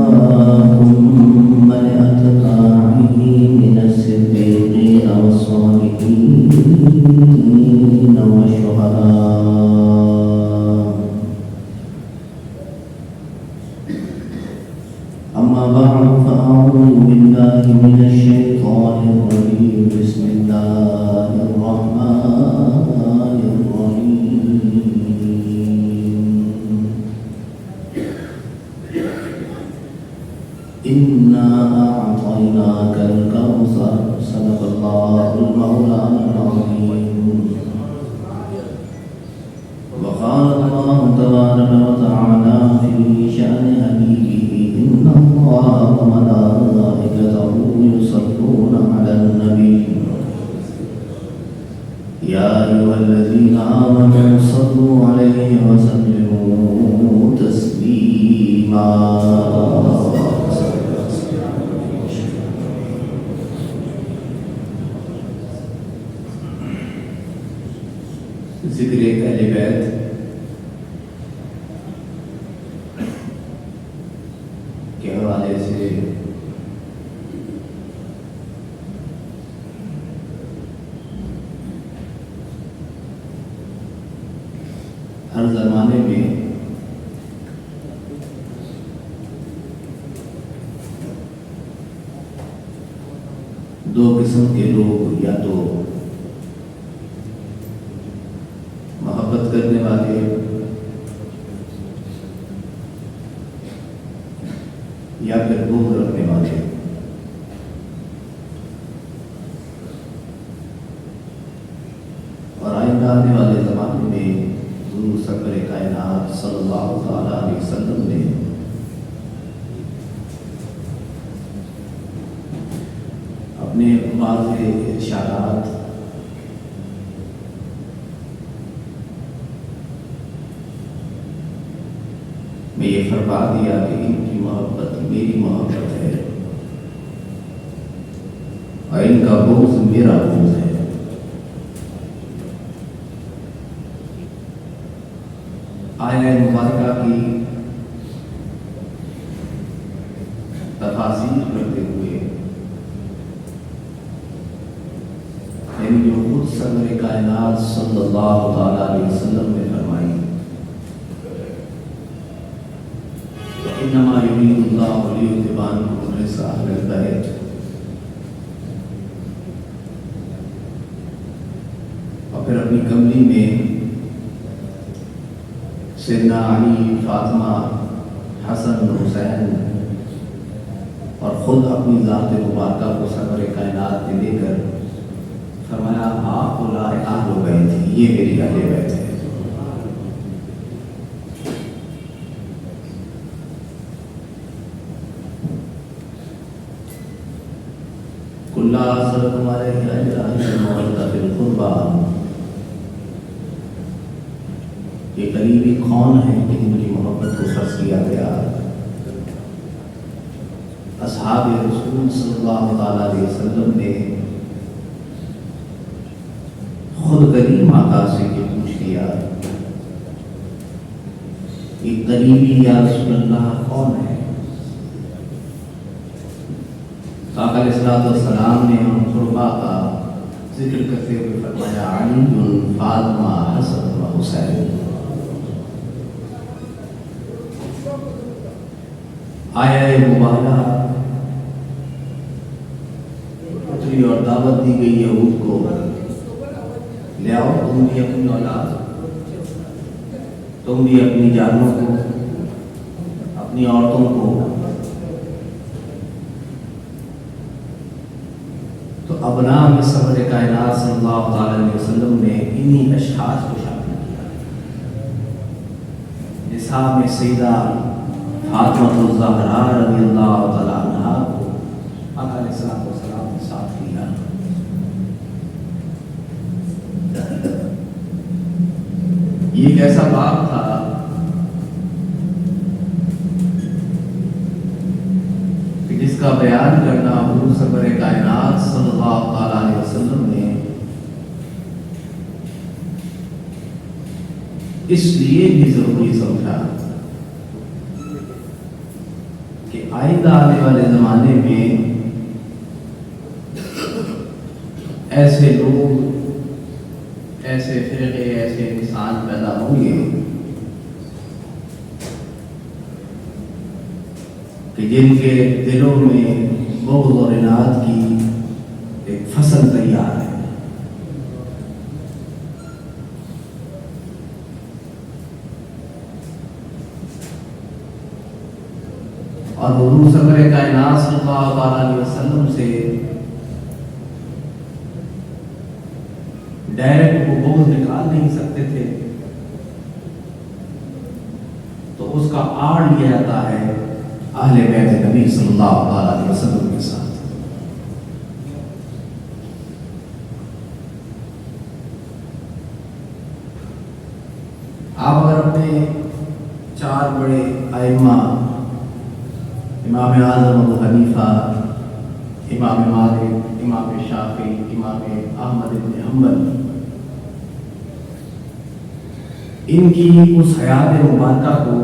من أتباعه من الصديقين والصالحين والشهداء. أما بعد فأعوذ بالله من الشيطان الرجيم. بسم الله الرحمن الرحيم. إنا أعطيناك الكوثر. صدق الله المولانا العظيم. وقال الله تبارك وتعالى في شأن حبيبه: إن الله وملائكته يصلون على النبي يا أيها الذين آمنوا صلوا عليه وسلموا تسليما. ذکر اہل بیت کے حوالے سے ہر زمانے میں دو قسم کے لوگ، یا تو محبت کرنے والے یا پھر بغض رکھنے والے. اور آئندہ آنے والے زمانے میں حضور سرور کائنات صلی اللہ تعالی علیہ وسلم نے اپنے واضح ارشادات میں یہ فرما دیا کہ ان کی محبت میری محبت ہے اور ان کا بغض میرا بغض ہے. آیہ مبارکہ کی تفاصیل کرتے ہوئے یعنی جو خود سرور کائنات صلی اللہ تعالی علیہ وسلم نے فرمائی: انما یرید اللہ لیذھب عنکم الرجس اہل البیت. اور پھر اپنی کملی میں سیدنا علی، فاطمہ، حسن، حسین اور خود اپنی ذات مبارکہ کو سرور کائنات نے دے کر فرمایا: ہؤلاء اہل بیت، یہ میری اہل بیت ہے. کلا صدق علیہ المودۃ فی القربى. یہ قریبی کون ہیں کہ ان کی محبت کو فرض کیا گیا؟ اصحاب رسول صلی اللہ تعالی علیہ وسلم نے خود کریم آقا سے یہ پوچھ لیا: یہ قریبی یا رسول اللہ کون ہے؟ آقا علیہ الصلوۃ والسلام نے ان قربا کا ذکر کرتے ہوئے فرمایا: علی، فاطمہ، حسن و حسین. آیہ مبارکہ اتری اور دعوت دی گئی یہود کو: لے آؤ تم بھی اپنی اولاد، تم بھی اپنی جانوں کو، اپنی عورتوں کو. تو ابناء میں سرور کائنات صلی اللہ تعالی علیہ وسلم نے انہی اشخاص کو شامل کیا. نساء میں سیدہ فاطمہ الزہرا رضی اللہ تعالی عنہا کو آقا علیہ السلام نے ساتھ لیا. یہ ایک ایسا باب تھا کہ جس کا بیان کرنا حضور سرور کائنات صلی اللہ تعالی علیہ وسلم نے اس لیے بھی ضروری سمجھا کہ آئندہ آنے والے زمانے میں ایسے لوگ، ایسے فرقے، ایسے انسان پیدا ہوں گے کہ جن کے دلوں میں بغض اور عناد کی ایک فصل تیار ہے۔ اور حضور سرور کائنات صلی اللہ علیہ وسلم سے ڈائریکٹ وہ بغض نکال نہیں سکتے تھے، تو اس کا آڑ لیا جاتا ہے اہل بیت نبی صلی اللہ علیہ وسلم کے ساتھ۔ آپ اگر اپنے چار بڑے ائمہ، امام اعظم ابو حنیفہ، امام مالک، امام شافعی، امام احمد بن حنبل، ان کی اس حیات مبارکہ کو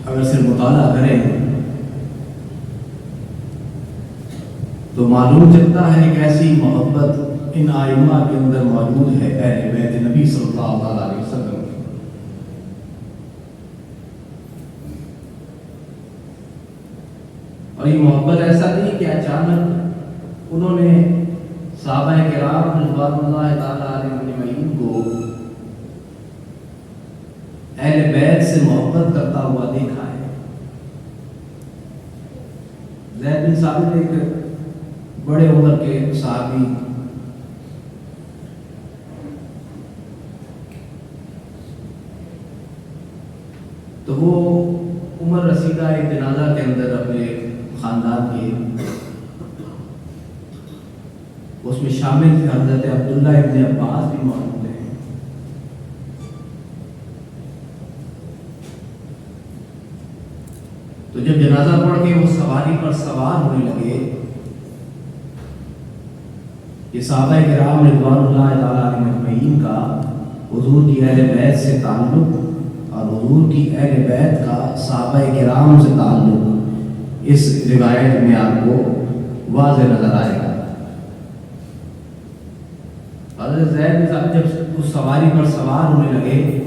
اگر صرف مطالعہ کریں تو معلوم چلتا ہے کہ ایسی محبت ان ائمہ کے اندر موجود ہے اہل بیت نبی صلی اللہ علیہ وسلم کی۔ اور یہ محبت ایسا نہیں کہ اچانک انہوں نے صحابہ کرام رضوان اللہ تعالیٰ علیہ اجمعین کو اہل بیت سے محبت کرتا ہوا دیکھا ہے۔ زید بن ثابت ایک بڑے عمر کے صحابی، تو وہ عمر رسیدہ ایک جنازہ کے اندر اپنے خاندان کے اس میں شامل تھے۔ حضرت عبداللہ ابن عباس بھی موجود ہیں۔ تو جب جنازہ پڑھ کے وہ سواری پر سوار ہونے لگے، یہ صحابہ کرام رضوان اللہ تعالیٰ علیہ اجمعین کا حضور کی اہل بیت سے تعلق اور حضور کی اہل بیت کا صحابہ کرام سے تعلق اس روایت میں آپ کو واضح نظر آئے گا۔ حضرت زید بن ثابت جب اس سواری پر سوار ہونے لگے،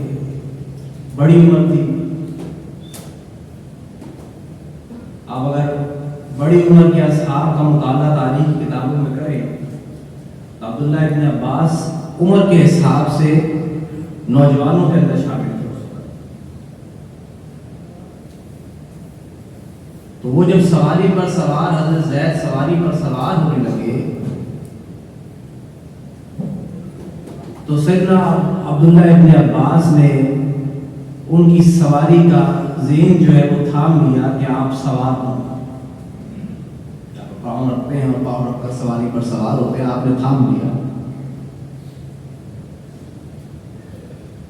بڑی عمر تھی۔ آپ اگر بڑی عمر کے اصحاب کا مطالعہ تاریخ کی کتابوں میں کریں تو عبداللہ ابن عباس عمر کے حساب سے نوجوانوں کے اندر شامل تھے۔ تو وہ جب سواری پر سوار، حضرت زید سواری پر سوار ہونے لگے تو سیدنا عبداللہ ابن عباس نے ان کی سواری کا ذہن جو ہے وہ تھام لیا کہ آپ سوار ہوں، پاؤں رکھتے ہیں اور پاؤں رکھ کر سواری پر سوار ہوتے ہیں، آپ نے تھام لیا۔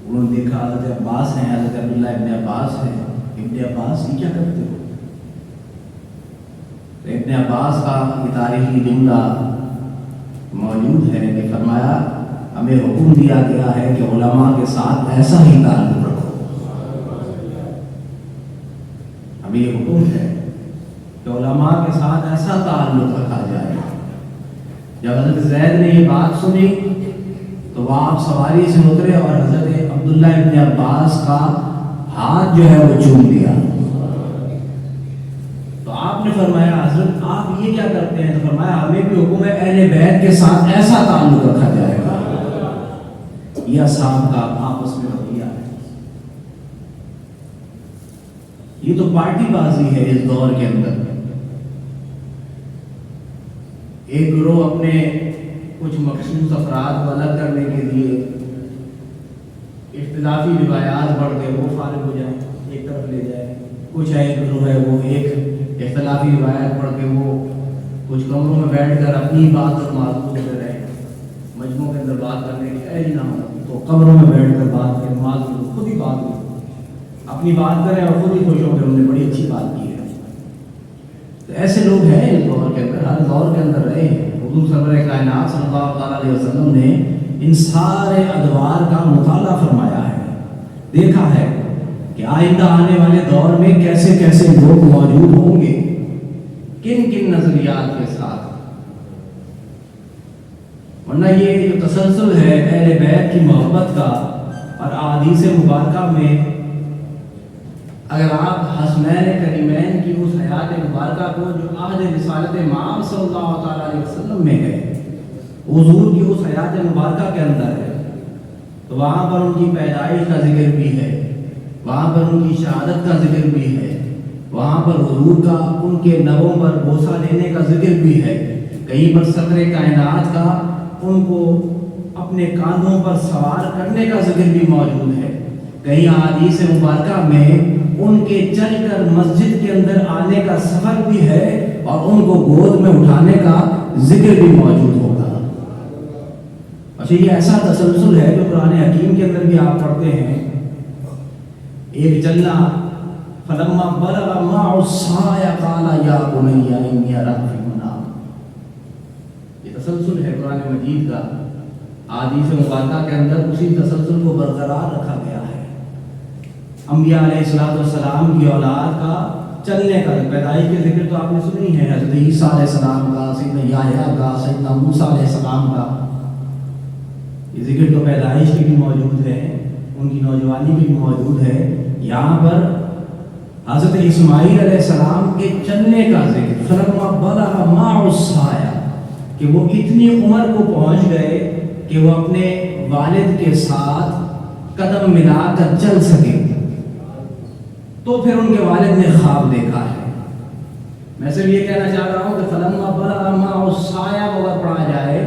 انہوں نے دیکھا حضرت عباس ہیں، حضرت عبداللہ ابن عباس ہیں۔ ابن عباس یہ کیا کرتے ہو؟ ابن عباس کا یہ تاریخی جملہ موجود ہے کہ فرمایا ہمیں حکم دیا گیا ہے کہ علماء کے ساتھ ایسا ہی تعلق رکھو۔ ہمیں یہ حکم ہے کہ علماء کے ساتھ ایسا تعلق رکھا جائے۔ جب حضرت زید نے یہ بات سنی تو وہ آپ سواری سے اترے اور حضرت عبداللہ ابن عباس کا ہاتھ جو ہے وہ چوم لیا۔ تو آپ نے فرمایا حضرت آپ یہ کیا کرتے ہیں؟ تو فرمایا ہمیں بھی حکم ہے اہل بیت کے ساتھ ایسا تعلق رکھا جائے گا۔ یہ اصحاب کا آپس میں رویہ ہے۔ یہ تو پارٹی بازی ہے اس دور کے اندر۔ ایک گروہ اپنے کچھ مخصوص افراد کو الگ کرنے کے لیے اختلافی روایات پڑھ کے وہ فارغ ہو جائیں، ایک طرف لے جائے۔ کچھ ایک گروہ ہے وہ ایک اختلافی روایت پڑھ کے وہ کچھ کمروں میں بیٹھ کر اپنی بات اور معذور ہوتے رہے، مجموعوں کے اندر بات کرنے کی اے نہ ہو تو قبروں میں بیٹھ کر بات کریں، معذور خود ہی بات کریں، اپنی بات کریں اور خود ہی خوش ہو کہ ہم نے بڑی اچھی بات کی ہے۔ تو ایسے لوگ ہیں اس دور کے اندر، ہر دور کے اندر رہے ہیں۔ حضور سرور کائنات صلی اللہ علیہ وسلم نے ان سارے ادوار کا مطالعہ فرمایا ہے، دیکھا ہے کہ آئندہ آنے والے دور میں کیسے کیسے لوگ موجود ہوں گے، کن کن نظریات کے ساتھ. ورنہ یہ جو تسلسل ہے اہل بیت کی محبت کا اور احادیث مبارکہ میں، اگر آپ حسنین کریمین کی اس حیات مبارکہ کو جو عہد رسالت مآب صلی اللہ تعالیٰ علیہ وسلم میں ہے، حضور کی اس حیات مبارکہ کے اندر ہے، تو وہاں پر ان کی پیدائش کا ذکر بھی ہے، وہاں پر ان کی شہادت کا ذکر بھی ہے، وہاں پر حضور کا ان کے لبوں پر بوسہ لینے کا ذکر بھی ہے، کہیں پر صدر کائنات کا ان کو اپنے کاندھوں پر سوار کرنے کا ذکر بھی موجود ہے، کہیں احادیث مبارکہ میں ان کے چل کر مسجد کے اندر آنے کا سفر بھی ہے اور ان کو گود میں اٹھانے کا ذکر بھی موجود ہوگا. اچھا، یہ ایسا تسلسل ہے جو قرآن حکیم کے اندر بھی آپ پڑھتے ہیں. ایک چلنا فلما بلغ معه السعي قال يا بني إني أرى في المنام. یہ تسلسل ہے قرآن مجید کا، احادیث مبارکہ کے اندر اسی تسلسل کو برقرار رکھا گیا ہے. انبیاء علیہ السلام کی اولاد کا چلنے کا، پیدائش کے ذکر تو آپ نے سنی ہے، حضرت عیسیٰ علیہ السلام کا، سیدنا یحییٰ کا، سیدنا موسیٰ علیہ السلام کا. یہ ذکر تو پیدائش کی بھی موجود ہے، ان کی نوجوانی کی بھی موجود ہے. یہاں پر حضرت اسماعیل علیہ السلام کے چلنے کا ذکر، فلما بلغ معه السعي، کہ وہ اتنی عمر کو پہنچ گئے کہ وہ اپنے والد کے ساتھ قدم ملا کر چل سکے. تو پھر ان کے والد نے خواب دیکھا ہے. میں صرف یہ کہنا چاہ رہا ہوں کہ فلما بلغ معه السعي کو اگر پڑھا جائے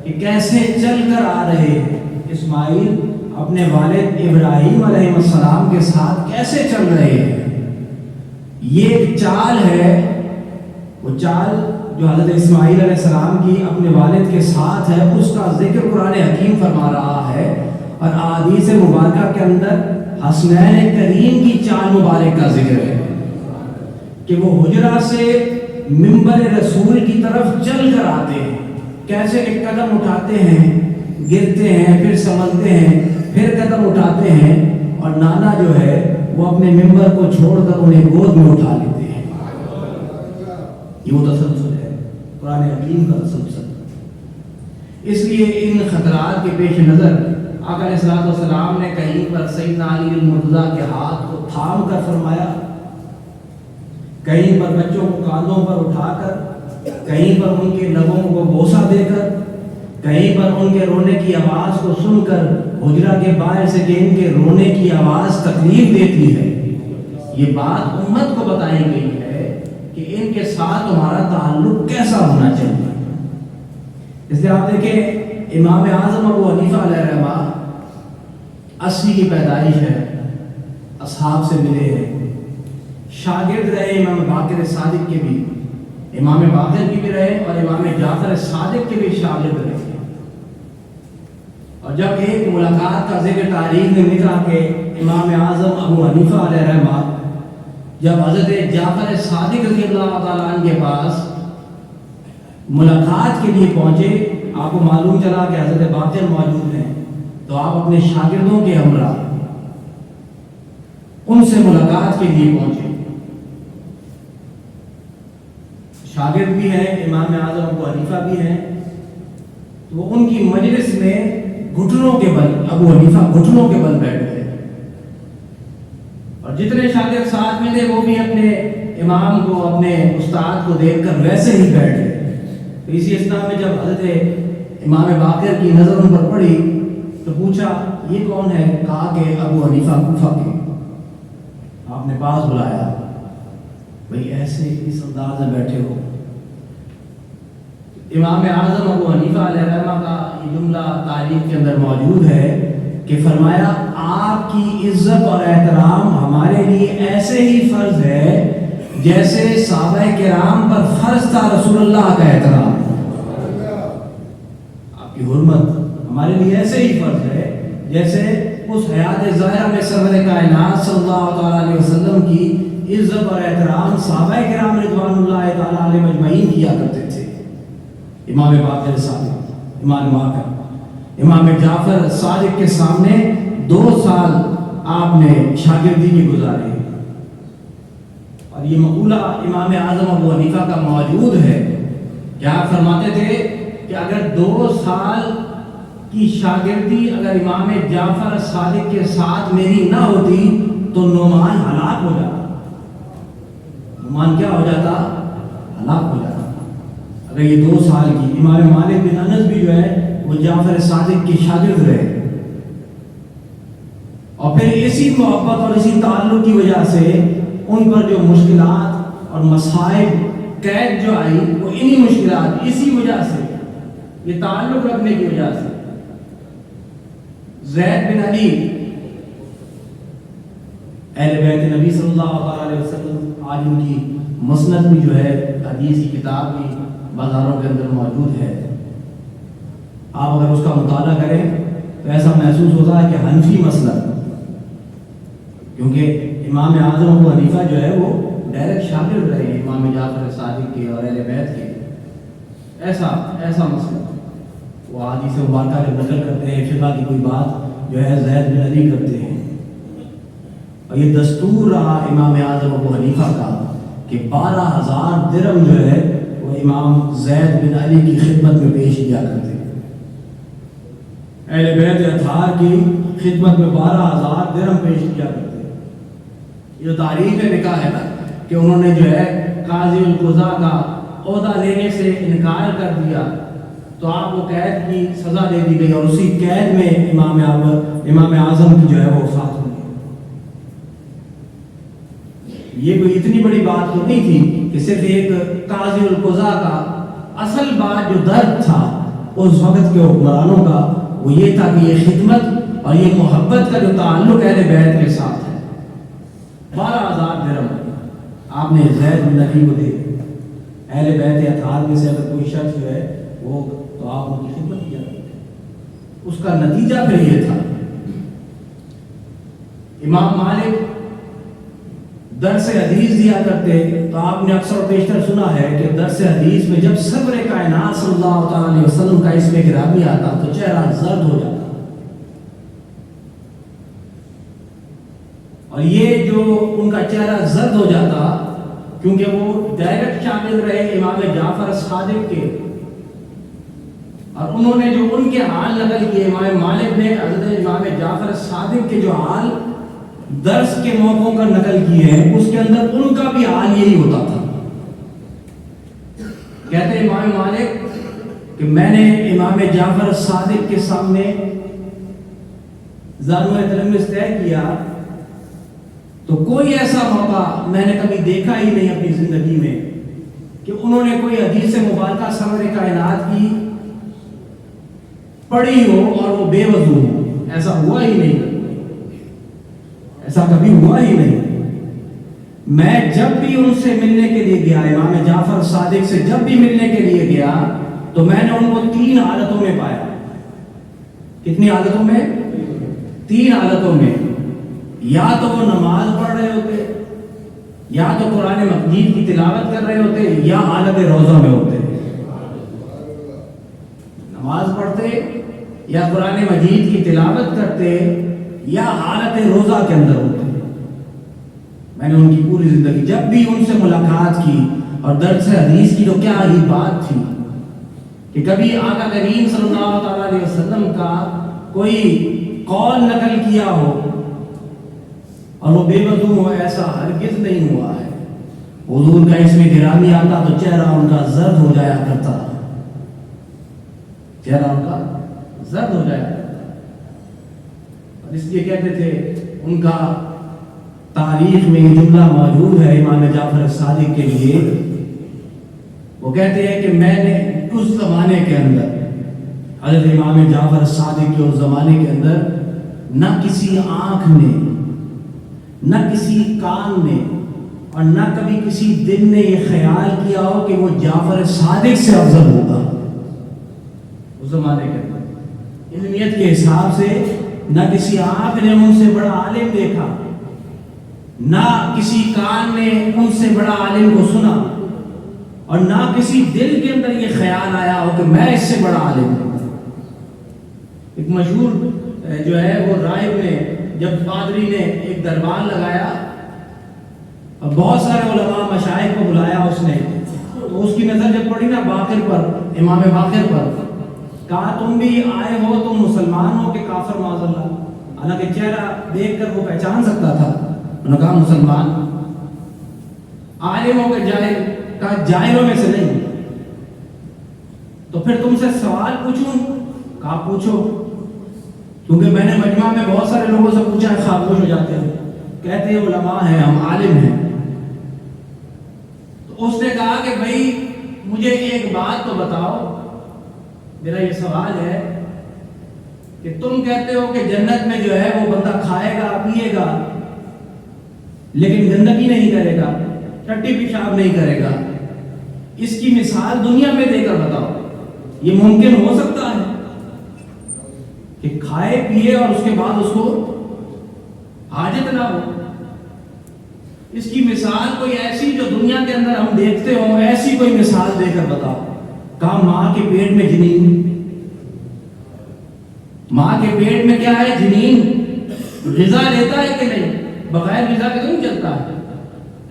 کہ کیسے چل کر آ رہے ہیں اسماعیل اپنے والد ابراہیم علیہ السلام کے ساتھ کیسے چل رہے ہیں. یہ ایک چال ہے، وہ چال جو حضرت اسماعیل علیہ السلام کی اپنے والد کے ساتھ ہے، اس کا ذکر قرآن حکیم فرما رہا ہے. اور احادیث مبارکہ کے اندر حسنین کریم کی چال مبارک کا ذکر ہے کہ وہ حجرہ سے منبر رسول کی طرف چل کر آتے ہیں، کیسے ایک قدم اٹھاتے ہیں، گرتے ہیں، پھر سنبھلتے ہیں، پھر قدم اٹھاتے ہیں، اور نانا جو ہے وہ اپنے منبر کو چھوڑ کر انہیں گود میں اٹھا لیتے ہیں. یہ وہ تسلسل ہے قرآن حکیم کا تسلسل. اس لیے ان خطرات کے پیش نظر آقا علیہ السلام نے کہیں پر سیدنا علی المرتضیٰ کے ہاتھ کو تھام کر فرمایا، کہیں پر بچوں کو کاندھوں پر اٹھا کر، کہیں پر ان کے لبوں کو بوسہ دے کر، کہیں پر ان کے رونے کی آواز کو سن کر حجرہ کے باہر سے کہ ان کے رونے کی آواز تکلیف دیتی ہے. یہ بات امت کو بتائی گئی ہے کہ ان کے ساتھ تمہارا تعلق کیسا ہونا چاہیے. اس لیے آپ دیکھیں امام اعظم ابو حنیفہ علیہ الرحمہ 80 کی پیدائش ہے، اصحاب سے ملے ہیں، شاگرد رہے امام باقر صادق کے بھی، امام باقر کی بھی رہے اور امام جعفر صادق کے بھی شاگرد رہے. اور جب ایک ملاقات کا ذکر تاریخ میں لکھا کہ امام اعظم ابو حنیفہ علیہ الرحمہ جب حضرت جعفر صادق رضی اللہ تعالیٰ عنہ کے پاس ملاقات کے لیے پہنچے، آپ کو معلوم چلا کہ حضرت باقر موجود ہیں، تو آپ اپنے شاگردوں کے ہمراہ ان سے ملاقات کے لیے پہنچے. شاگرد بھی ہیں، امام اعظم ابو حنیفہ بھی ہیں، تو ان کی مجلس میں گھٹنوں کے بل ابو حنیفہ گھٹنوں کے بل بیٹھ گئے، اور جتنے شاگرد ساتھ میں تھے وہ بھی اپنے امام کو، اپنے استاد کو دیکھ کر ویسے ہی بیٹھ گئے. اسی اسلام میں جب حضرت امام باقر کی نظر ان پر پڑی تو پوچھا یہ کون ہے؟ کہا کہ ابو حنیفہ کوفہ کے. آپ نے پاس بلایا، بھئی ایسے اس انداز میں بیٹھے ہو. امام اعظم ابو حنیفہ علیہ الرحمہ کا یہ جملہ تاریخ کے اندر موجود ہے کہ فرمایا آپ کی عزت اور احترام ہمارے لیے ایسے ہی فرض ہے جیسے صحابہ کرام پر فرض تھا رسول اللہ کا احترام. آپ کی حرمت ہمارے لیے ایسے ہی فرض ہے جیسے اس حیات ظاہرہ میں سرور کائنات صلی اللہ تعالیٰ علیہ وسلم کی عزت اور احترام صحابہ کرام رضوان اللہ تعالیٰ علیہ مجمعین کیا کرتے تھے. امام باقر صادق، امام باقر، امام جعفر صادق کے سامنے 2 سال آپ نے شاگردی کی گزاری، اور یہ مقولہ امام اعظم ابو حنیفہ کا موجود ہے کہ آپ فرماتے تھے کہ اگر 2 سال کی شاگردی اگر امام جعفر صادق کے ساتھ میری نہ ہوتی تو نعمان ہلاک ہو جاتا۔ نعمان کیا ہو جاتا؟ ہلاک ہو جاتا۔ اگر یہ 2 سال کی، امام مالک بن انس بھی جو ہے وہ جعفر صادق کے شاگرد رہے، اور پھر اسی محبت اور اسی تعلق کی وجہ سے ان پر جو مشکلات اور مصائب قید جو آئی وہ انہی مشکلات، اسی وجہ سے، یہ تعلق رکھنے کی وجہ سے۔ زید بن علی اہل بیت نبی صلی اللہ علیہ وسلم، آج ان کی مسند بھی جو ہے حدیث کی کتاب بھی بازاروں کے اندر موجود ہے، آپ اگر اس کا مطالعہ کریں تو ایسا محسوس ہوتا ہے کہ حنفی مسلک، کیونکہ امام اعظم ابو حنیفہ جو ہے وہ ڈائریکٹ شاگرد رہے ہیں امام جعفر صادق کے اور اہل بیت کے، ایسا مسئلہ وہ حدیث مبارکہ کے نقل کرتے ہیں، فقہ کی کوئی بات جو ہے زید بن علی کرتے ہیں، اور یہ دستور رہا امام اعظم ابو حنیفہ کا کہ 12,000 درہم جو ہے وہ امام زید بن علی کی خدمت میں پیش کیا کرتے ہیں، اہل بیت اطہار کی خدمت میں 12,000 درہم پیش کیا کرتے ہیں۔ جو تاریخ نکاح ہے نا کہ انہوں نے جو ہے قاضی القضاء کا عہدہ لینے سے انکار کر دیا تو آپ کو قید کی سزا دے دی گئی، اور اسی قید میں امام اعظم کی جو ہے وہ وفات ہوئی۔ یہ کوئی اتنی بڑی بات تو نہیں تھی کہ صرف ایک قاضی القضاء کا، اصل بات جو درد تھا اس وقت کے حکمرانوں کا وہ یہ تھا کہ یہ خدمت اور یہ محبت کا جو تعلق اہل بیت کے ساتھ ہے۔ 12,000 درہم آپ نے زید بن علی کو دے، اہل بیت اطہار میں سے اگر کوئی شخص جو ہے وہ تو آپ ان کی خدمت کیا، اس کا نتیجہ پھر یہ تھا۔ امام مالک درس حدیث دیا کرتے تو آپ نے اکثر و بیشتر سنا ہے کہ درس حدیث میں جب سرور کائنات صلی اللہ تعالی علیہ وسلم کا اسم گرامی آتا تو چہرہ زرد ہو جاتا، اور یہ جو ان کا چہرہ زرد ہو جاتا کیونکہ وہ ڈائریکٹ شامل رہے امام جعفر صادق کے، اور انہوں نے جو ان کے حال نقل کیے، امام مالک نے حضرت امام جعفر صادق کے جو حال درس کے موقعوں کا نقل کیے ہیں اس کے اندر ان کا بھی حال یہی ہوتا تھا۔ کہتے ہیں امام مالک کہ میں نے امام جعفر صادق کے سامنے زانوہ تلمس طے کیا تو کوئی ایسا موقع میں نے کبھی دیکھا ہی نہیں اپنی زندگی میں کہ انہوں نے کوئی حدیث مبارکہ سرور کائنات کی پڑھی ہو اور وہ بے وضو ہو، ایسا ہوا ہی نہیں، ایسا کبھی ہوا ہی نہیں۔ میں جب بھی ان سے ملنے کے لیے گیا، امام جعفر صادق سے جب بھی ملنے کے لیے گیا تو میں نے ان کو 3 حالتوں میں پایا۔ کتنی حالتوں میں؟ 3 حالتوں میں۔ یا تو وہ نماز پڑھ رہے ہوتے، یا تو قرآن مجید کی تلاوت کر رہے ہوتے، یا حالت روزہ میں ہوتے۔ نماز پڑھتے یا قرآن مجید کی تلاوت کرتے یا حالت روزہ کے اندر ہوتے۔ میں نے ان کی پوری زندگی جب بھی ان سے ملاقات کی، اور درس حدیث کی تو کیا ہی بات تھی کہ کبھی آقا کریم صلی اللہ تعالی علیہ وسلم کا کوئی قول نقل کیا ہو اور وہ بے وضو ہو، ایسا ہرگز نہیں ہوا ہے۔ حضور کا اسم گرامی آتا تو چہرہ ان کا زرد ہو جایا کرتا، چہرہ ان کا زرد ہو جایا کرتا، اور اس لیے کہتے تھے، ان کا تاریخ میں یہ جملہ موجود ہے امام جعفر صادق کے لیے، وہ کہتے ہیں کہ میں نے اس زمانے کے اندر، حضرت امام جعفر صادق کے اس زمانے کے اندر، نہ کسی آنکھ نے، نہ کسی کان نے، اور نہ کبھی کسی دل نے یہ خیال کیا ہو کہ وہ جعفر صادق سے افضل ہوگا اس زمانے کے اندر۔ علمیت کے حساب سے نہ کسی آنکھ نے ان سے بڑا عالم دیکھا، نہ کسی کان نے ان سے بڑا عالم کو سنا، اور نہ کسی دل کے اندر یہ خیال آیا ہو کہ میں اس سے بڑا عالم ہوں۔ ایک مشہور جو ہے وہ راہب نے جب پادری نے ایک دربار لگایا اور بہت سارے علماء مشائخ کو بلایا اس نے، تو اس کی نظر جب پڑی نا باقر پر، امام باقر پر، کہا تم بھی آئے ہو، تم مسلمان ہو کہ کافر معاذ اللہ؟ حالانکہ چہرہ دیکھ کر وہ پہچان سکتا تھا، انہوں نے کہا مسلمان۔ عالم ہو کہ جاہل؟ کہا جاہلوں میں سے نہیں۔ تو پھر تم سے سوال پوچھوں؟ کہا پوچھو، کیونکہ میں نے مجمع میں بہت سارے لوگوں سے پوچھا ہے، خاموش ہو جاتے ہیں، کہتے ہیں علماء ہیں، ہم عالم ہیں۔ تو اس نے کہا کہ بھائی مجھے ایک بات تو بتاؤ، میرا یہ سوال ہے کہ تم کہتے ہو کہ جنت میں جو ہے وہ بندہ کھائے گا پیے گا لیکن گندگی نہیں کرے گا، ٹٹی پیشاب نہیں کرے گا، اس کی مثال دنیا میں دے کر بتاؤ، یہ ممکن ہو سکتا ہے کہ کھائے پیے اور اس کے بعد اس کو حاجت نہ ہو؟ اس کی مثال کوئی ایسی جو دنیا کے اندر ہم دیکھتے ہو، ایسی کوئی مثال دے کر بتاؤ۔ کہا ماں کے پیٹ میں جنین، ماں کے پیٹ میں کیا ہے؟ جنین۔ غذا لیتا ہے کہ نہیں؟ بغیر غذا کے نہیں چلتا ہے،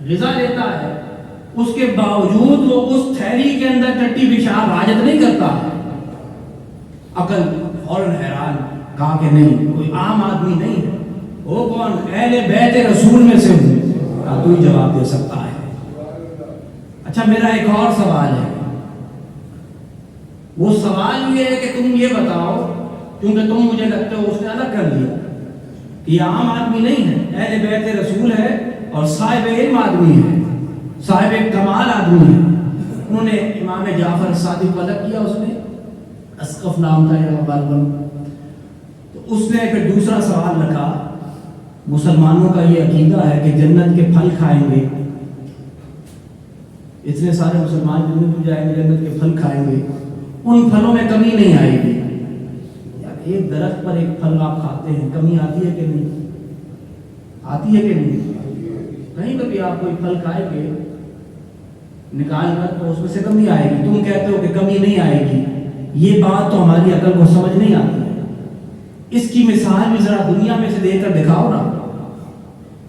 غذا لیتا ہے، اس کے باوجود وہ اس تھیلی کے اندر ٹٹی پیشاب حاجت نہیں کرتا۔ عقل فوراً حیران، کہا کہ نہیں، کوئی عام آدمی نہیں ہے۔ وہ کون؟ اہل بیت رسول میں سے ہوں۔ تو ہی جواب دے سکتا ہے۔ اچھا میرا ایک اور سوال ہے، وہ سوال یہ ہے کہ تم یہ بتاؤ، کیونکہ تم مجھے لگتے ہو اس نے الگ کر دیا کہ یہ عام آدمی نہیں ہے، اہل بیت رسول ہے اور صاحب علم آدمی ہے، صاحب کمال آدمی ہے۔ انہوں نے امام جعفر صادق کو الگ کیا، اس نے اسقف نام تھا یا غالباً۔ تو اس نے پھر دوسرا سوال رکھا، مسلمانوں کا یہ عقیدہ ہے کہ جنت کے پھل کھائیں گے، اتنے سارے مسلمان جنت میں جائیں گے، جنت کے پھل کھائیں گے، ان پھلوں میں کمی نہیں آئے گی۔ یار ایک درخت پر ایک پھل آپ کھاتے ہیں، کمی آتی ہے کہ نہیں؟ آتی ہے کہ نہیں؟ کہیں پر بھی آپ کوئی پھل کھائیں گے نکال کر تو اس میں سے کمی آئے گی، تم کہتے ہو کہ کمی نہیں آئے گی۔ یہ بات تو ہماری عقل کو سمجھ نہیں آتی ہے۔ اس کی مثال بھی ذرا دنیا میں سے دے کر دکھاؤ نا،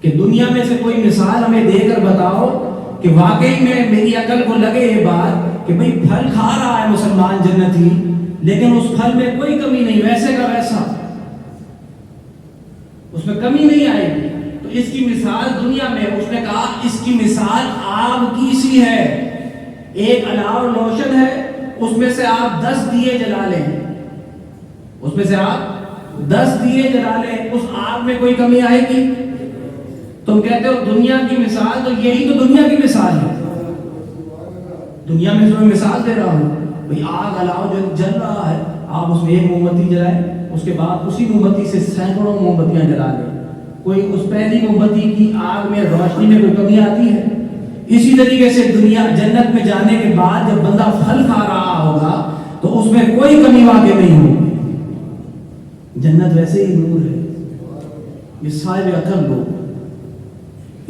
کہ دنیا میں سے کوئی مثال ہمیں دے کر بتاؤ کہ واقعی میں میری عقل کو لگے یہ بات کہ بھئی پھل کھا رہا ہے مسلمان جنتی، لیکن اس پھل میں کوئی کمی نہیں، ویسے کا ویسا، اس میں کمی نہیں آئے گی۔ تو اس کی مثال دنیا میں، اس نے کہا اس کی مثال آگ کی سی ہے، ایک الاؤ روشن ہے، اس میں سے آپ 10 دیے جلا لیں، اس میں سے آپ 10 دیے جلا لیں، اس آگ میں کوئی کمی آئے گی؟ تم کہتے ہو دنیا کی مثال، تو یہی تو دنیا کی مثال ہے۔ دنیا میں تمہیں مثال دے رہا ہوں، بھئی آگ الاؤ جل رہا ہے، آپ اس میں ایک موم بتی جلائیں، اس کے بعد اسی موم بتی سے سینکڑوں موم بتیاں جلا لیں، کوئی اس پہلی موم بتی کی آگ میں روشنی میں کوئی کمی آتی ہے؟ اسی طریقے سے دنیا جنت میں جانے کے بعد جب بندہ پھل کھا رہا ہوگا تو اس میں کوئی کمی واقع نہیں ہوگی۔ جنت ویسے ہی نور ہے، یہ صاحب عقل لوگ،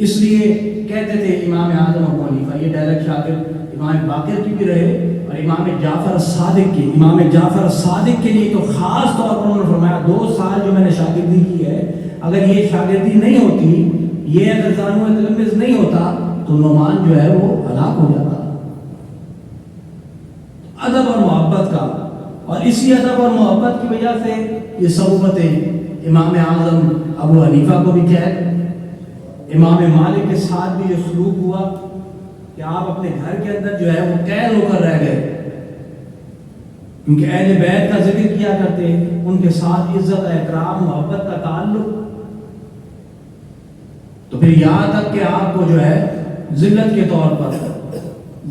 اس لیے کہتے تھے امام اعظم ابو حنیفہ، یہ ڈائریکٹ شاگرد امام باقر کی بھی رہے اور امام جعفر صادق کی، امام جعفر صادق کے لیے تو خاص طور پر انہوں نے فرمایا 2 سال جو میں نے شاگردی کی ہے، اگر یہ شاگردی نہیں ہوتی، یہ اگر زانو تلمذ نہیں ہوتا تو نعمان جو ہے وہ ہلاک ہو جاتا۔ ادب اور محبت کا، اور اسی ادب اور محبت کی وجہ سے یہ صحبتیں امام اعظم ابو حنیفہ کو بھی قید، امام مالک کے ساتھ بھی جو سلوک ہوا کہ آپ اپنے گھر کے اندر جو ہے وہ قید ہو کر رہ گئے، کیونکہ اہل بیت کا ذکر کیا کرتے، ان کے ساتھ عزت احترام محبت کا تعلق، تو پھر یہاں تک کہ آپ کو جو ہے ذلت کے طور پر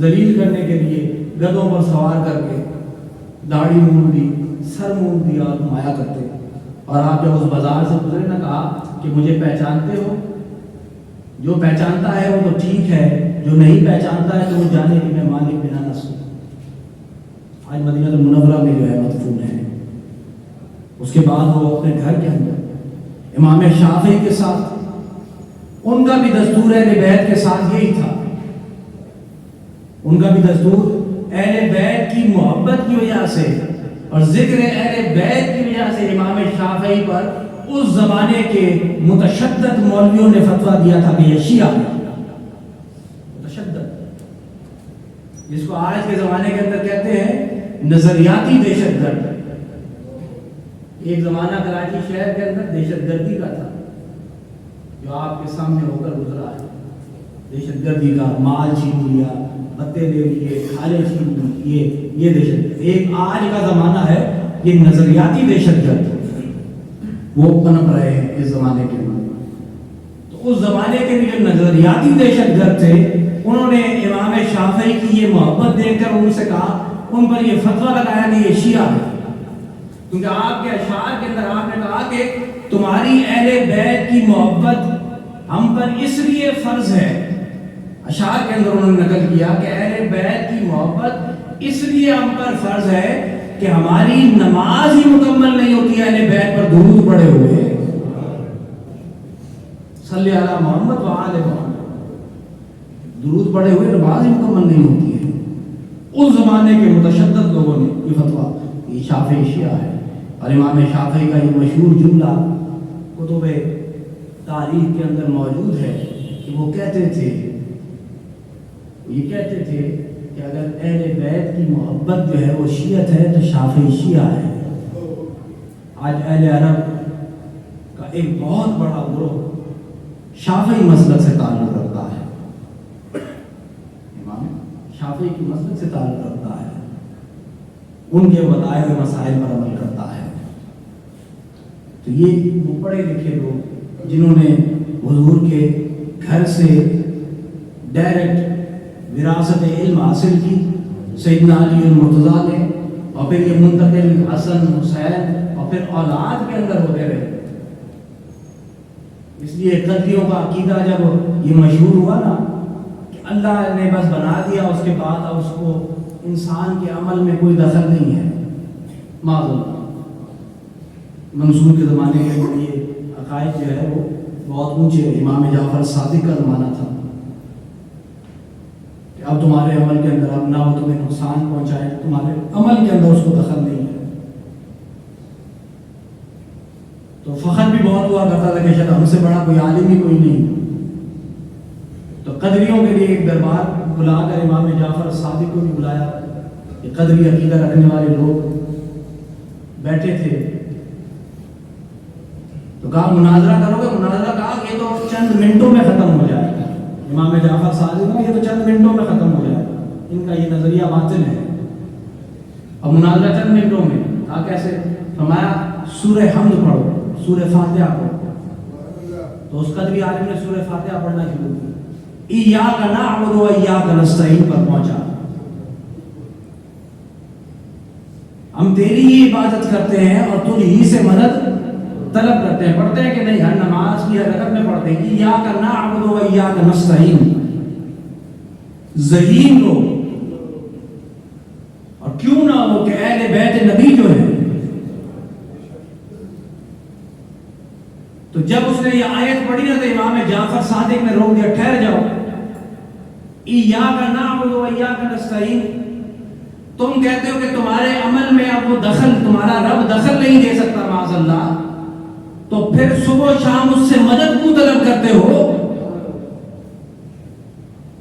ذلیل کرنے کے لیے گدھوں پر سوار کر کے داڑھی مونڈ دی، سر مونڈ دیا اور گھمایا کرتے، اور آپ جب اس بازار سے گزرے نہ کہا کہ مجھے پہچانتے ہو؟ جو پہچانتا ہے وہ تو ٹھیک ہے، جو نہیں پہچانتا ہے تو وہ جانے کہ میں مالک بن انس ہوں۔ آج مدینہ المنورہ میں جو ہے مدفون ہے۔ اس کے بعد وہ اپنے گھر کے اندر امام شافعی کے ساتھ، ان کا بھی دستور اہل بیت کے ساتھ یہی تھا، ان کا بھی دستور اہل بیت کی محبت کی وجہ سے اور ذکر اہل بیت کی وجہ سے امام شافعی پر اس زمانے کے متشدد مولویوں نے فتویٰ دیا تھا کہ یہ شیعہ ہے، متشدد، جس کو آج کے زمانے کے اندر کہتے ہیں نظریاتی دہشت گرد۔ ایک زمانہ کراچی شہر کے اندر دہشت گردی کا تھا، جو آپ کے سامنے ہو کر گزرا ہے۔ دہشت گردی کا مال چھین لیا، پتے لے لیے، کھالے چھین لیے، یہ دہشت۔ ایک آج کا زمانہ ہے یہ نظریاتی دہشت گرد، وہ پنپ رہے ہیں اس زمانے کے اندر۔ تو اس زمانے کے جو نظریاتی دہشت گرد تھے، انہوں نے امام شافعی کی یہ محبت دیکھ کر ان سے کہا، ان پر یہ فتویٰ لگایا کہ یہ شیعہ ہے، کیونکہ آپ کے اشعار کے اندر آپ نے کہا کہ تمہاری اہل بیت کی محبت ہم پر اس لیے فرض ہے۔ اشعار کے اندر انہوں نے نقل کیا کہ اہل بیت کی محبت اس لیے ہم پر فرض ہے کہ ہماری نماز ہی مکمل نہیں ہوتی ہے اہل بیت پر درود پڑے ہوئے، صلی علی محمد و آل محمد، درود پڑے ہوئے نماز ہی مکمل نہیں ہوتی ہے۔ اس زمانے کے متشدد لوگوں نے یہ فتویٰ، یہ شافعی شیعہ ہے۔ اور امام شافعی کا یہ مشہور جملہ کتب تاریخ کے اندر موجود ہے کہ وہ کہتے تھے کہ اگر اہل بیت کی محبت جو ہے وہ شیعت ہے تو شافعی شیعہ ہے۔ آج اہل عرب کا ایک بہت بڑا گروہ شافعی مسلک سے تعلق رکھتا ہے، امام شافعی کی مسلک سے تعلق رکھتا ہے، ان کے بتائے ہوئے مسائل پر عمل کرتا ہے۔ تو یہ وہ پڑھے لکھے لوگ جنہوں نے حضور کے گھر سے ڈائریکٹ وراثت علم حاصل کی، سیدنا علی المرتضیٰ نے، اور پھر یہ منتقل حسن حسین اور پھر اولاد کے اندر ہوتے رہے۔ اس لیے قدریوں کا عقیدہ جب یہ مشہور ہوا نا کہ اللہ نے بس بنا دیا، اس کے بعد اب اس کو انسان کے عمل میں کوئی دخل نہیں ہے، معاذ اللہ۔ منصور کے زمانے کے یہ عقائد جو ہے وہ بہت اونچے، امام جعفر صادق کا زمانہ تھا کہ اب تمہارے عمل کے اندر اب نہ وہ تمہیں نقصان پہنچائے، تمہارے عمل کے اندر اس کو دخل نہیں ہے۔ تو فخر بھی بہت ہوا کرتا تھا کہ شاید ہم سے بڑا کوئی عالم ہی کوئی نہیں۔ تو قدریوں کے لیے ایک دربار بلا کر امام جعفر صادق کو بھی بلایا، کہ قدری عقیدہ رکھنے والے لوگ بیٹھے تھے، تو کہا مناظرہ کرو گے؟ مناظرہ کہا کہ یہ تو چند منٹوں میں ختم ہو جائے گا۔ امام جعفر صادق نے یہ تو چند منٹوں میں ختم ہو جائے گا، ان کا یہ نظریہ باطل ہے۔ اور مناظرہ چند منٹوں میں، کہا کیسے؟ فرمایا سورہ حمد پڑھو، سورہ فاتحہ پڑھو۔ تو اس قدری عالم نے سورہ فاتحہ پڑھنا شروع کی، ایاک نعبد و ایاک نستعین پر پہنچا، ہم تیری ہی عبادت کرتے ہیں اور تجھ ہی سے مدد طلب کرتے ہیں۔ پڑھتے ہیں کہ نہیں؟ ہر نماز کی ہر رکعت میں پڑھتے ہیں ایاک نعبد و ایاک نستعین۔ ذہین لوگ، اور کیوں نہ ہو کہ اہل بیت نبی جو ہے، تو جب اس نے یہ آیت پڑھی نا تو امام جعفر صادق نے روک دیا، ٹھہر جاؤ، ایاک نعبد و ایاک نستعین، تم کہتے ہو کہ تمہارے عمل میں اب وہ دخل، تمہارا رب دخل نہیں دے سکتا معاذ اللہ، تو پھر صبح و شام اس سے مدد کیوں طلب کرتے ہو؟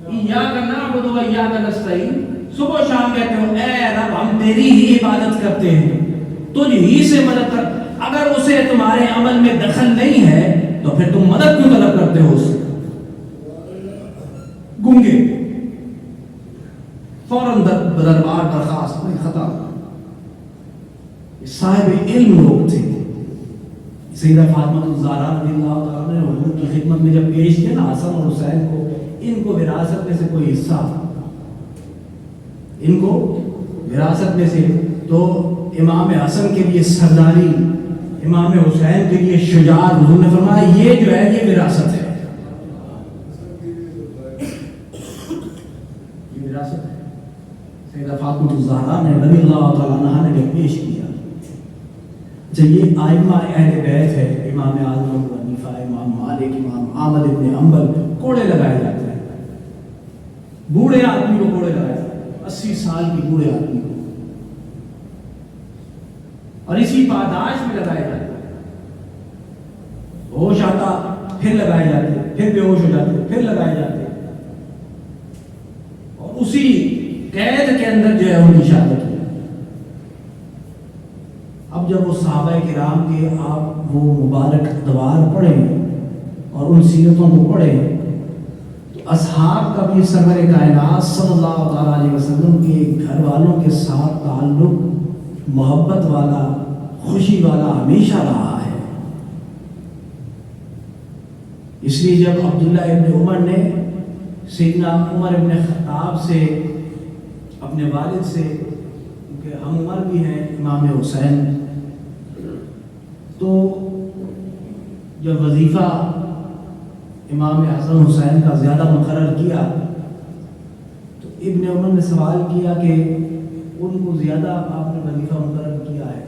ایاک نعبد و ایاک نستعین، صبح و شام کہتے ہو اے رب ہم تیری ہی عبادت کرتے ہیں، تجھ ہی سے مدد کر، اگر اسے تمہارے عمل میں دخل نہیں ہے تو پھر تم مدد کیوں طلب کرتے ہو اس سے؟ گونگے فوراً دربار برخاست، خطا۔ صاحب علم لوگ تھے۔ سیدہ فاطمہ الزہرا رضی اللہ تعالیٰ نے حضور کی خدمت میں جب پیش کیا نا حسن اور حسین کو، ان کو وراثت میں سے کوئی حصہ، ان کو وراثت میں سے، تو امام حسن کے لیے سرداری، امام حسین کے لیے شجاعت، حضور نے فرمایا یہ جو ہے یہ وراثت ہے، یہ وراثت ہے۔ سیدہ فاطمہ الزہرا نے رضی اللہ تعالیٰ عنہا نے جب پیش کیا، اچھا یہ آئمہ اہل بیت ہے، امام اعظم ابو حنیفہ، امام مالک، امام احمد ابن حنبل، کوڑے لگائے جاتے ہیں، بوڑھے آدمی کو کوڑے لگائے جاتے ہیں، 80 سال کی بوڑھے آدمی کو، اور اسی پاداش میں لگائے جاتے ہیں۔ پھر لگائے جاتے، پھر بے ہوش ہو جاتے، پھر لگائے جاتے، اور اسی قید کے اندر جو ہے ان کی شہادت ہوئی۔ اب جب وہ صحابہ کرام کے آپ وہ مبارک ادوار پڑھیں اور ان سیرتوں کو پڑھیں تو اصحاب کا بھی سرور کائنات صلی اللہ تعالیٰ علیہ وسلم کے گھر والوں کے ساتھ تعلق محبت والا، خوشی والا ہمیشہ رہا ہے۔ اس لیے جب عبداللہ ابن عمر نے سیدنا عمر ابن خطاب سے، اپنے والد سے، کیونکہ ہم عمر بھی ہیں امام حسین، تو جب وظیفہ امام حسن حسین کا زیادہ مقرر کیا تو ابن عمر نے سوال کیا کہ ان کو زیادہ آپ نے وظیفہ مقرر کیا ہے،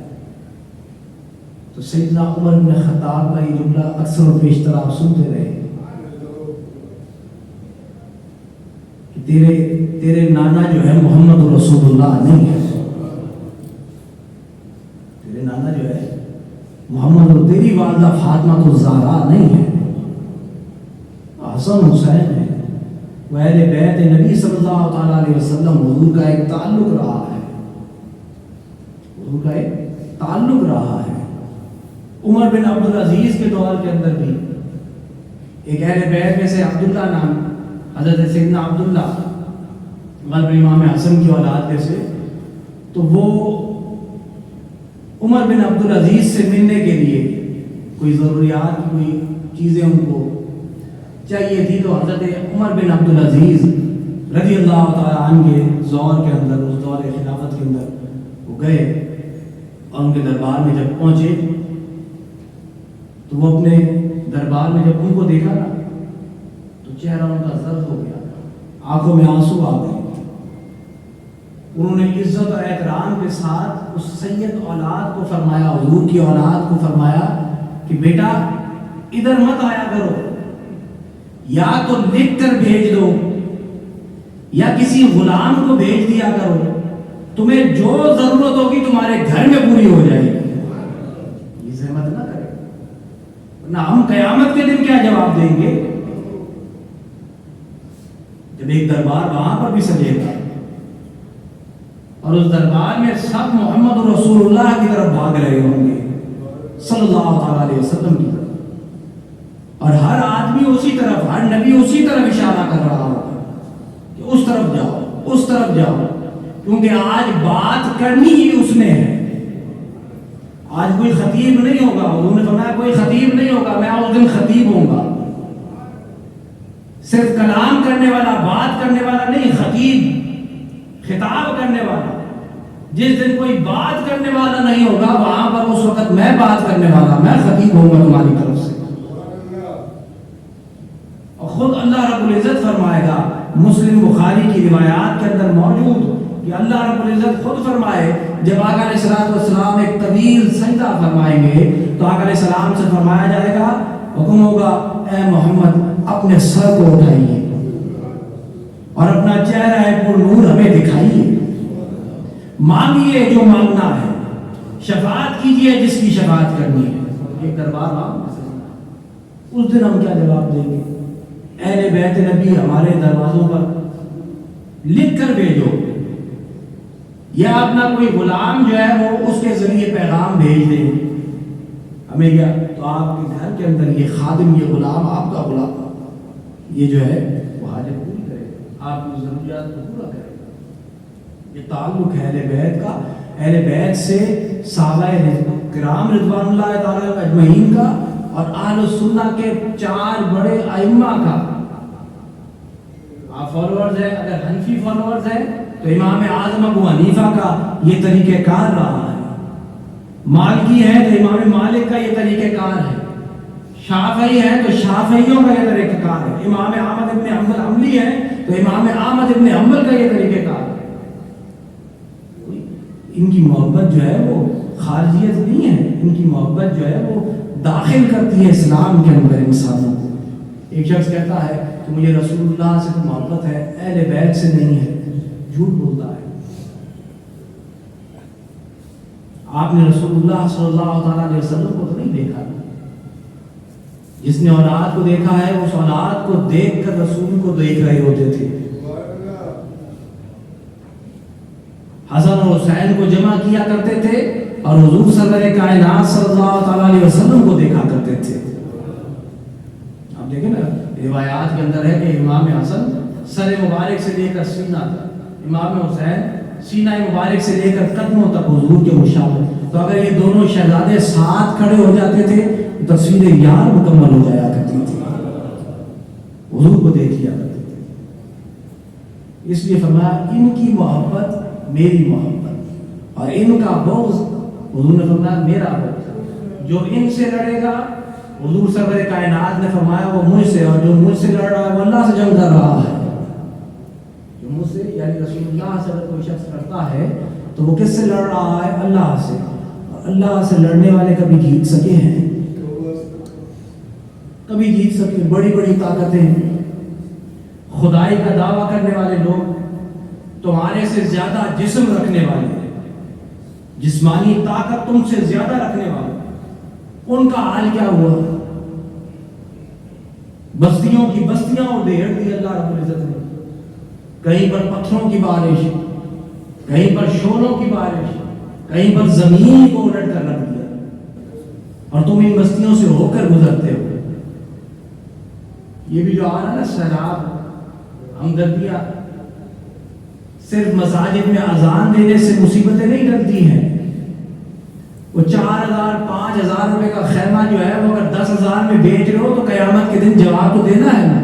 تو سیدنا عمر بن خطاب کا یہ جملہ اکثر و بیشتر آپ سنتے رہے کہ تیرے نانا جو ہے محمد رسول اللہ نہیں ہے، تیرے نانا جو ہے محمد، تیری والدہ فاطمہ تو زہرا نہیں ہے، حسن حسین ہے، وہ اہل بیت نبی صلی اللہ تعالیٰ علیہ وسلم، حضور کا ایک تعلق رہا ہے، حضور کا ایک تعلق رہا ہے۔ عمر بن عبدالعزیز کے دور کے اندر بھی ایک اہل بیت میں سے عبداللہ نام، حضرت سیدنا عبداللہ غالب امام حسن کی اولاد میں سے، تو وہ عمر بن عبدالعزیز سے ملنے کے لیے کوئی ضروریات، کوئی چیزیں ان کو چاہیے تھی، تو حضرت عمر بن عبدالعزیز رضی اللہ تعالیٰ عنہ کے دور کے اندر، اس دور خلافت کے اندر وہ گئے اور ان کے دربار میں جب پہنچے تو وہ اپنے دربار میں جب ان کو دیکھا نا تو چہرہ ان کا زرد ہو گیا، آنکھوں میں آنسو آ گئے۔ انہوں نے عزت اور احترام کے ساتھ اس سید اولاد کو فرمایا، حضور کی اولاد کو فرمایا کہ بیٹا ادھر مت آیا کرو، یا تو لکھ کر بھیج دو یا کسی غلام کو بھیج دیا کرو، تمہیں جو ضرورت ہوگی تمہارے گھر میں پوری ہو جائے گی، یہ زحمت نہ کرے، ورنہ ہم قیامت کے دن کیا جواب دیں گے جب ایک دربار وہاں پر بھی سجے گا اور اس دربار میں سب محمد رسول اللہ کی طرف بھاگ رہے ہوں گے صلی اللہ تعالیٰ علیہ وسلم کی طرف، اور ہر آدمی اسی طرف، ہر نبی اسی طرف اشارہ کر رہا ہوگا کہ اس طرف جاؤ، اس طرف جاؤ، کیونکہ آج بات کرنی ہی اس نے ہے۔ آج کوئی خطیب نہیں ہوگا، انہوں نے فرمایا کوئی خطیب نہیں ہوگا، میں اس دن خطیب ہوں گا، صرف کلام کرنے والا، بات کرنے والا نہیں، خطیب، خطاب کرنے والا۔ جس دن کوئی بات کرنے والا نہیں ہوگا وہاں پر اس وقت میں بات کرنے والا، میں خطیب ہوں گا تمہاری طرف سے۔ اور خود اللہ رب العزت فرمائے گا، مسلم بخاری کی روایات کے اندر موجود کہ اللہ رب العزت خود فرمائے، جب آقا علیہ السلام ایک طویل سجدہ فرمائیں گے تو آقا علیہ السلام سے فرمایا جائے گا، حکم ہوگا اے محمد اپنے سر کو اٹھائیے اور اپنا چہرہ پر نور ہمیں دکھائیے، مانگیے جو مانگنا ہے، شفاعت کیجئے جس کی شفاعت کرنی ہے۔ ایک دربار اس دن ہم کیا جواب دیں گے؟ اہل بیت نبی ہمارے دروازوں پر لکھ کر بھیجو، یا اپنا کوئی غلام جو ہے وہ اس کے ذریعے پیغام بھیج دے ہمیں، کیا تو آپ کے گھر کے اندر یہ خادم، یہ غلام، آپ کا غلام، یہ جو ہے وہ حاجت پوری کرے گا، آپ کی ضروریات کو پورا کرے گا۔ یہ تعلق ہے اہل بیت کا، اہل بیت سے صحابہ کرام رضوان اللہ تعالیٰ اجمعین کا اور اہل السنہ کے 4 بڑے ائمہ کا۔ آپ فالوورز ہیں، اگر حنفی فالوورز ہیں تو امام اعظم ابو حنیفہ کا یہ طریقہ کار رہا ہے، مالکی ہے تو امام مالک کا یہ طریقہ کار ہے، شافعی ہے تو شافعیوں کا یہ طریقہ کار ہے، امام احمد ابن حنبل حنبلی ہے تو امام احمد ابن حنبل کا یہ طریقہ کار ہے۔ ان کی محبت جو ہے وہ خارجیت نہیں ہے، ان کی محبت جو ہے وہ داخل کرتی ہے اسلام کے اندر انسانوں کو۔ ایک شخص کہتا ہے کہ مجھے رسول اللہ سے محبت ہے، اہل بیت سے نہیں ہے، جھوٹ بولتا ہے۔ آپ نے رسول اللہ صلی اللہ تعالیٰ علیہ وسلم کو تو نہیں دیکھا، جس نے اولاد کو دیکھا ہے اس اولاد کو دیکھ کر رسول کو دیکھ رہے ہوتے تھے. حسن اور حسین کو جمع کیا کرتے تھے اور حضور سرور کائنات صلی اللہ تعالیٰ علیہ وسلم کو دیکھا کرتے تھے. آپ دیکھیں نا روایات کے اندر ہے کہ امام حسن سر مبارک سے لے کر سینہ تک، امام حسین سینہ مبارک سے لے کر قدموں تک حضور کے مشابہ. تو اگر یہ دونوں شہزادے ساتھ کھڑے ہو جاتے تھے تو تصویر یار مکمل ہو جایا کرتی تھی، حضور کو دیکھ لیا کرتے تھے. اس لیے فرمایا ان کی محبت میری محبت اور ان کا بغض حضور نے فرمایا میرا بغض. جو ان سے لڑے گا حضور سرور کائنات نے فرمایا وہ مجھ سے، اور جو مجھ سے لڑ رہا ہے وہ اللہ سے جنگ کر رہا ہے. جو مجھ سے یعنی رسول اللہ سے اگر کوئی شخص لڑتا ہے تو وہ کس سے لڑ رہا ہے؟ اللہ سے. اور اللہ سے لڑنے والے کبھی جیت سکے ہیں؟ کبھی جیت سکے؟ بڑی بڑی طاقتیں، خدائی کا دعویٰ کرنے والے لوگ، تمہارے سے زیادہ جسم رکھنے والے، جسمانی طاقت تم سے زیادہ رکھنے والے، ان کا حال کیا ہوا؟ بستیوں کی بستیاں ادھیڑ دی اللہ رب العزت نے. کہیں پر پتھروں کی بارش، کہیں پر شولوں کی بارش، کہیں پر زمین کو الٹ کر رکھ دیا، اور تم ان بستیوں سے ہو کر گزرتے ہو. یہ بھی جو آ رہا نا سیلاب، ہمدردیاں، صرف مساجد میں اذان دینے سے مصیبتیں نہیں ڈرتی ہیں. وہ 4,000 5,000 روپے کا خیمہ جو ہے وہ اگر 10,000 میں بیچ رہے ہو تو قیامت کے دن جواب تو دینا ہے نا.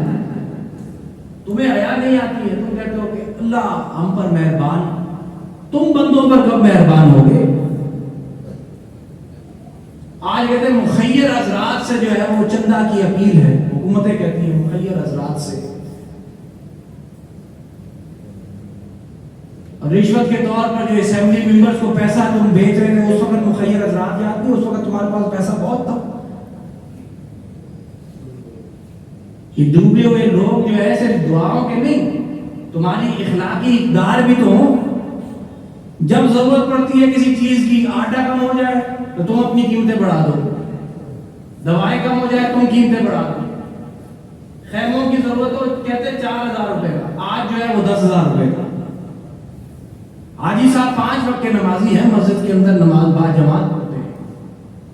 تمہیں حیا نہیں آتی ہے، تم کہتے ہو کہ اللہ ہم پر مہربان. تم بندوں پر کب مہربان ہوگے؟ آج کہتے ہیں مخیر حضرات سے جو ہے وہ چندہ کی اپیل ہے، حکومتیں کہتی ہیں مخیر حضرات سے. اور رشوت کے طور پر جو اسمبلی ممبرز کو پیسہ تم بیچ رہے تھے اس وقت مخیر حضرات یاد نہیں؟ اس وقت تمہارے پاس پیسہ بہت تھا. یہ ڈوبے ہوئے لوگ جو ہے صرف دعاؤں کے نہیں، تمہاری اخلاقی اقدار بھی تو ہوں. جب ضرورت پڑتی ہے کسی چیز کی، آٹا کم ہو جائے تو تم اپنی قیمتیں بڑھا دو، دوائیں کم ہو جائے تم قیمتیں بڑھا دو. خیموں کی ضرورت ہو کہتے 4,000 روپے کا، آج جو ہے وہ 10,000 روپے کا. حاجی صاحب 5 وقت کے نمازی ہیں، مسجد کے اندر نماز با جماعت پڑھتے ہیں،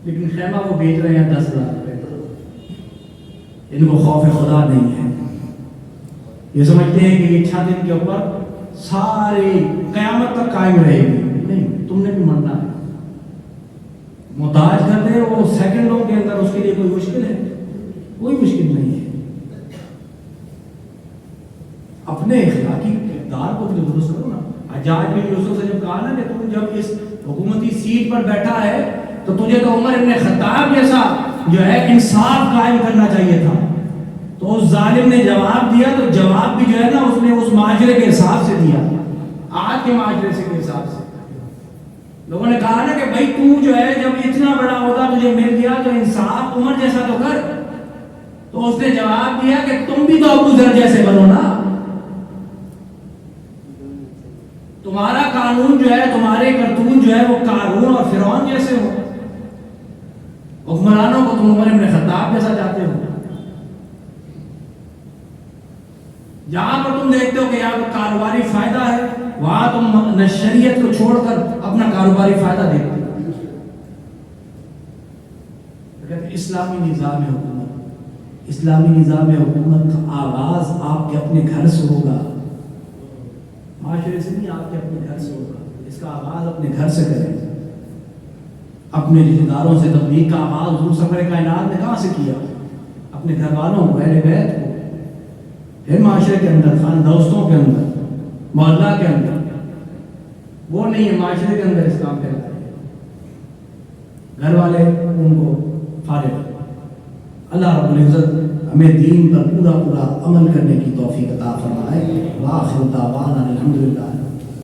لیکن خیمہ وہ بیچ رہے ہیں 10,000 روپے کا. ان کو خوف خدا نہیں ہے. یہ سمجھتے ہیں کہ یہ چھت ان کے اوپر ساری قیامت تک قائم رہے گی. نہیں، تم نے بھی مرنا ہے. محتاج کر دے وہ سیکنڈوں کے اندر، اس کے لیے کوئی مشکل ہے؟ کوئی مشکل نہیں ہے. اپنے اخلاقی کردار کو بھی درست کرو نا. حجاج بن یوسف سے جب کہا نا کہ تم جب اس حکومتی سیٹ پر بیٹھا ہے تو تجھے تو عمر ابن خطاب جیسا جو ہے انصاف قائم کرنا چاہیے تھا. تو اس ظالم نے جواب دیا، تو جواب بھی جو ہے نا اس نے اس معاشرے کے حساب سے دیا، آج کے معاشرے سے کے حساب سے. لوگوں نے کہا نا کہ بھائی تو جو ہے جب اتنا بڑا عہدہ تجھے مل گیا تو انصاف عمر جیسا تو کر. تو اس نے جواب دیا کہ تم بھی تو ابو ذر جیسے بنو نا. تمہارا قانون جو ہے، تمہارے کرتوت جو ہے وہ قارون اور فرعون جیسے ہو. حکمرانوں کو تم عمر ابن خطاب جیسا چاہتے ہو. جہاں پر تم دیکھتے ہو کہ یہاں پر کاروباری فائدہ ہے، وہاں تم شریعت کو چھوڑ کر اپنا کاروباری فائدہ دیکھتے ہو. اسلامی نظام حکومت، اسلامی نظام حکومت کا آغاز آپ کے اپنے گھر سے ہوگا، معاشرے سے نہیں، آپ کے اپنے گھر سے ہوگا. اس کا آغاز اپنے گھر سے کریں. اپنے رشتہ داروں سے تبلیغ کا آغاز حضور سرور کائنات نے کہاں سے کیا؟ اپنے گھر والوں کو، اہل بیت کو. پھر معاشرے کے اندر، خان دوستوں کے اندر، محلہ کے اندر. وہ نہیں ہے معاشرے کے اندر اس کام کرتا ہے. گھر والے ان کو فارغ. اللہ رب العزت ہمیں دین پر پورا عمل کرنے کی توفیق عطا فرمائے. وآخر دعوانا الحمدللہ.